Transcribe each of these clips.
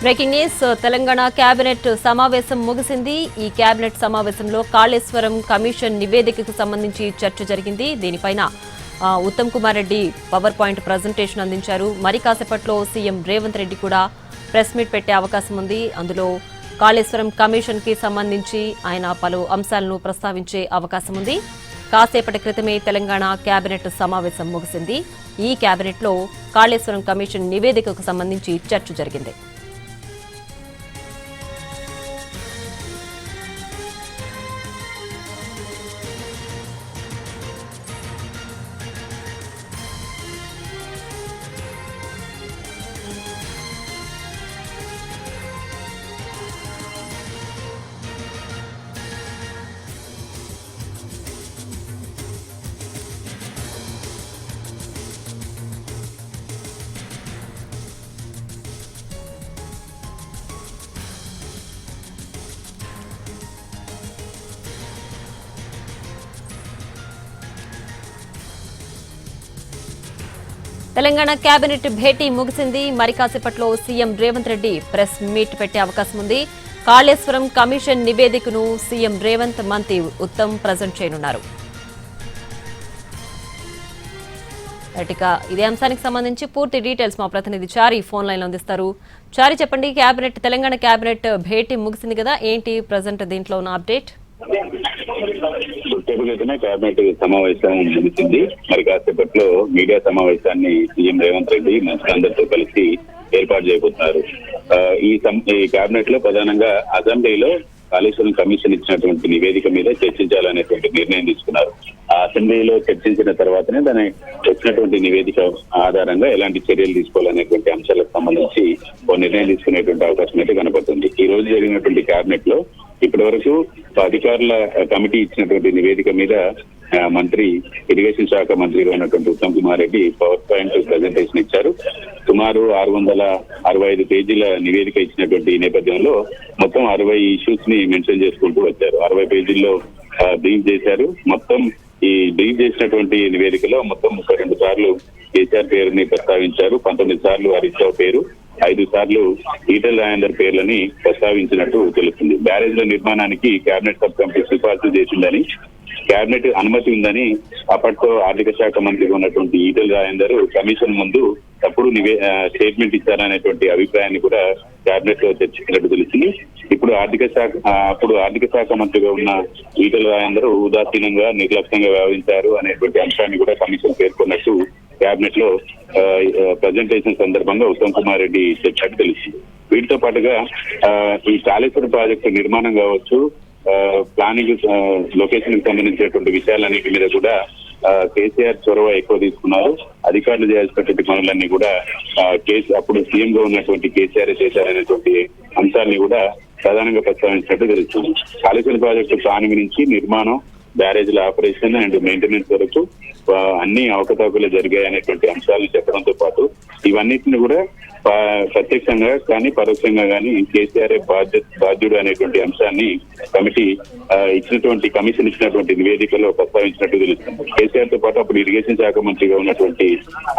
Breaking news Telangana cabinet సమావేశం ముగిసింది. ఈ కేబినెట్ సమావేశంలో కాళేశ్వరం కమిషన్ నివేదికకు సంబంధించి చర్చ జరిగింది. దీనిపైన Uttam Kumar Reddy power point presentation అందించారు. మరి కాసేపట్లో సీఎం రేవంత్ రెడ్డి కూడా ప్రెస్ మీట్ పెట్టే అవకాశం ఉంది. అందులో కాళేశ్వరం కమిషన్ కి సంబంధించి ఆయన పలు అంశాలను ప్రస్తావించే అవకాశం ఉంది. కాసేపటి క్రితమే తెలంగాణ కేబినెట్ సమావేశం ముగిసింది. ఈ కేబినెట్లో కాళేశ్వరం కమిషన్ నివేదికకు సంబంధించి చర్చ జరిగింది. తెలంగాణ కేబినెట్ భేటీ ముగిసింది. మరి కాసేపట్లో CM Revanth Reddy press meet పెట్టే అవకాశం ఉంది. కాళేశ్వరం కమిషన్ నివేదికను సీఎం రేవంత్ మంత్రి ఉత్తమ్ ప్రజెంట్ చేయనున్నారు. ఇదే అంశానికి సంబంధించి పూర్తి డీటెయిల్స్ మా ప్రతినిధి చారి ఫోన్ లైన్ లో అందిస్తారు. చారి, చెప్పండి, తెలంగాణ కేబినెట్ భేటీ ముగిసింది కదా, ఏంటి ప్రజెంట్ దీంట్లో ఉన్న అప్డేట్? కేబినెట్ సమావేశం ముగిసింది. మరి కాసేపట్లో మీడియా సమావేశాన్ని సీఎం రేవంత్ రెడ్డి మంత్రులందరితో కలిసి ఏర్పాటు చేయబోతున్నారు. ఈ కేబినెట్ లో ప్రధానంగా అసెంబ్లీలో కాళేశ్వరం కమిషన్ ఇచ్చినటువంటి నివేదిక మీద చర్చించాలనేటువంటి నిర్ణయం తీసుకున్నారు. ఆ అసెంబ్లీలో చర్చించిన తర్వాతనే దాని వచ్చినటువంటి నివేదిక ఆధారంగా ఎలాంటి చర్యలు తీసుకోవాలనేటువంటి అంశాలకు సంబంధించి ఓ నిర్ణయం తీసుకునేటువంటి అవకాశం అయితే కనబడుతుంది. ఈ రోజు జరిగినటువంటి కేబినెట్ లో ఇప్పటి వరకు అధికారుల కమిటీ ఇచ్చినటువంటి నివేదిక మీద మంత్రి ఇరిగేషన్ శాఖ మంత్రిగా ఉన్నటువంటి Uttam Kumar Reddy power point presentation ఇచ్చారు. సుమారు 665 పేజీల నివేదిక ఇచ్చినటువంటి నేపథ్యంలో మొత్తం 60 ఇష్యూస్ ని మెన్షన్ చేసుకుంటూ వచ్చారు. 60 పేజీల్లో బ్రీఫ్ చేశారు. మొత్తం ఈ బ్రీఫ్ చేసినటువంటి నివేదికలో మొత్తం 32 సార్లు కేసీఆర్ పేరుని ప్రస్తావించారు. 19 సార్లు హరీష్ రావు పేరు, 5 సార్లు ఈటెల రాజేందర్ పేర్లని ప్రస్తావించినట్టు తెలుస్తుంది. బ్యారేజ్ల నిర్మాణానికి కేబినెట్ సబ్ కమిటీ సిఫార్సు చేసిందని, కేబినెట్ అనుమతి ఉందని అప్పట్లో ఆర్థిక శాఖ మంత్రిగా ఉన్నటువంటి ఈటెల రాజేందర్ కమిషన్ ముందు తప్పుడు స్టేట్మెంట్ ఇచ్చారనేటువంటి అభిప్రాయాన్ని కూడా కేబినెట్ లో చర్చించినట్టు తెలిసింది. ఇప్పుడు ఆర్థిక శాఖ మంత్రిగా ఉన్న ఈటెల రాజేందర్ ఉదాసీనంగా నిర్లక్ష్యంగా వ్యవహరించారు అనేటువంటి అంశాన్ని కూడా కమిషన్ పేర్కొన్నట్టు కేబినెట్ లో ప్రజెంటేషన్ సందర్భంగా ఉత్తమ్ కుమార్ రెడ్డి చెప్పినట్టు తెలిసింది. వీటితో పాటుగా ఈ కాళేశ్వరం ప్రాజెక్టు నిర్మాణం కావచ్చు, ప్లానింగ్ లొకేషన్ కి సంబంధించినటువంటి విషయాలన్నిటి మీద కూడా కేసీఆర్ చొరవ ఎక్కువ తీసుకున్నారు. అధికారులు చేయాల్సినటువంటి పనులన్నీ కూడా అప్పుడు సీఎం గా ఉన్నటువంటి కేసీఆర్ చేశారనేటువంటి అంశాన్ని కూడా ప్రధానంగా ప్రస్తావించినట్టు తెలుస్తుంది. కాళేశ్వరం ప్రాజెక్టు ప్లానింగ్ నుంచి నిర్మాణం, బ్యారేజ్ల ఆపరేషన్ అండ్ మెయింటెనెన్స్ వరకు అన్ని అవకతవకలు జరిగాయి అనేటువంటి అంశాలను చెప్పడంతో పాటు ఇవన్నిటిని కూడా ప్రత్యక్షంగా కానీ పరోక్షంగా కానీ కేసీఆర్ బాధ్యుడు అనేటువంటి అంశాన్ని కమిషన్ ఇచ్చినటువంటి నివేదికలో ప్రస్తావించినట్టు తెలుస్తుంది. కేసీఆర్ తో పాటు అప్పుడు ఇరిగేషన్ శాఖ మంత్రిగా ఉన్నటువంటి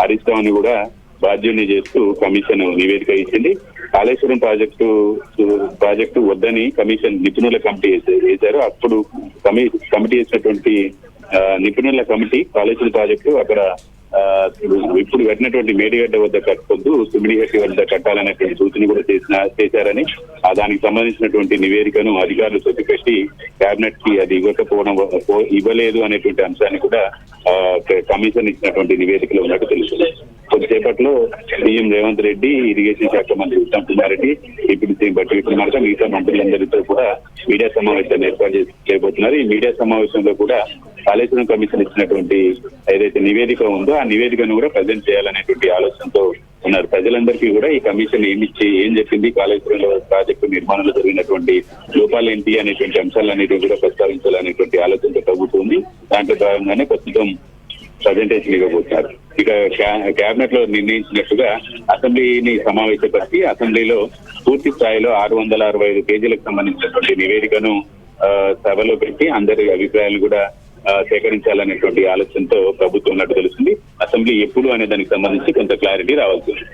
హరీష్ రావుని కూడా బాధ్యుడిని చేస్తూ కమిషన్ నివేదిక ఇచ్చింది. కాళేశ్వరం ప్రాజెక్టు వద్దని కమిషన్ నిపుణుల కమిటీ వేశారు. అప్పుడు కమిటీ వేసినటువంటి నిపుణుల కమిటీ కాళేశ్వరం ప్రాజెక్టు అక్కడ ఇప్పుడు కట్టినటువంటి మేడిగడ్డ వద్ద కట్టొద్దు, సుమిడిగడ్డ వద్ద కట్టాలనేటువంటి సూచన కూడా చేశారని దానికి సంబంధించినటువంటి నివేదికను అధికారులు తొక్కిపెట్టి కేబినెట్ కి అది ఇవ్వలేదు అనేటువంటి అంశాన్ని కూడా కమిషన్ ఇచ్చినటువంటి నివేదికలో ఉన్నట్టు తెలుస్తుంది. కొద్దిసేపట్లో సీఎం రేవంత్ రెడ్డి, ఇరిగేషన్ శాఖ మంత్రి ఉత్తమ్ కుమార్ రెడ్డి, డిప్యూటీ బట్టి విక్రమార్క, మిగతా మంత్రులందరితో కూడా మీడియా సమావేశాన్ని ఏర్పాటు చేయబోతున్నారు. ఈ మీడియా సమావేశంలో కూడా కాళేశ్వరం కమిషన్ ఇచ్చినటువంటి ఏదైతే నివేదిక ఉందో ఆ నివేదికను కూడా ప్రజెంట్ చేయాలనేటువంటి ఆలోచనతో ఉన్నారు. ప్రజలందరికీ కూడా ఈ కమిషన్ ఏం చెప్పింది, కాళేశ్వరంలో ప్రాజెక్టు నిర్మాణంలో జరిగినటువంటి లోపాలు ఏంటి అనేటువంటి అంశాలన్నిటిని కూడా ప్రస్తావించాలనేటువంటి ఆలోచనతో తగ్గుతుంది. దాంట్లో భాగంగానే ప్రస్తుతం ప్రజెంటేషన్ ఇవ్వబోతున్నారు. ఇక కేబినెట్ లో నిర్ణయించినట్టుగా అసెంబ్లీని సమావేశపరిచి అసెంబ్లీలో పూర్తి స్థాయిలో 665 పేజీలకు సంబంధించినటువంటి నివేదికను సభలో పెట్టి అందరి అభిప్రాయాలు కూడా సేకరించాలనేటువంటి ఆలోచనతో ప్రభుత్వం ఉన్నట్టు తెలుస్తుంది. అసెంబ్లీ ఎప్పుడు అనే దానికి సంబంధించి కొంత క్లారిటీ రావాల్సి ఉంది.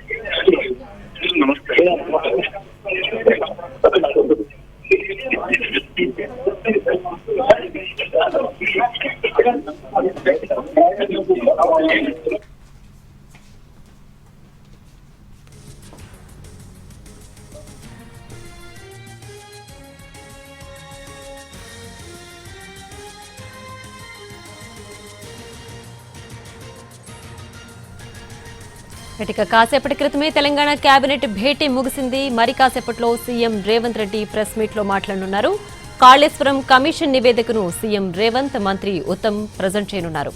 ఇక కాసేపటి క్రితమే తెలంగాణ కేబినెట్ భేటీ ముగిసింది. మరి కాసేపట్లో CM Revanth Reddy press meet లో మాట్లాడనున్నారు. కాళేశ్వరం కమిషన్ నివేదికను సీఎం రేవంత్, మంత్రి ఉత్తమ్ ప్రజెంట్ చేయనున్నారు.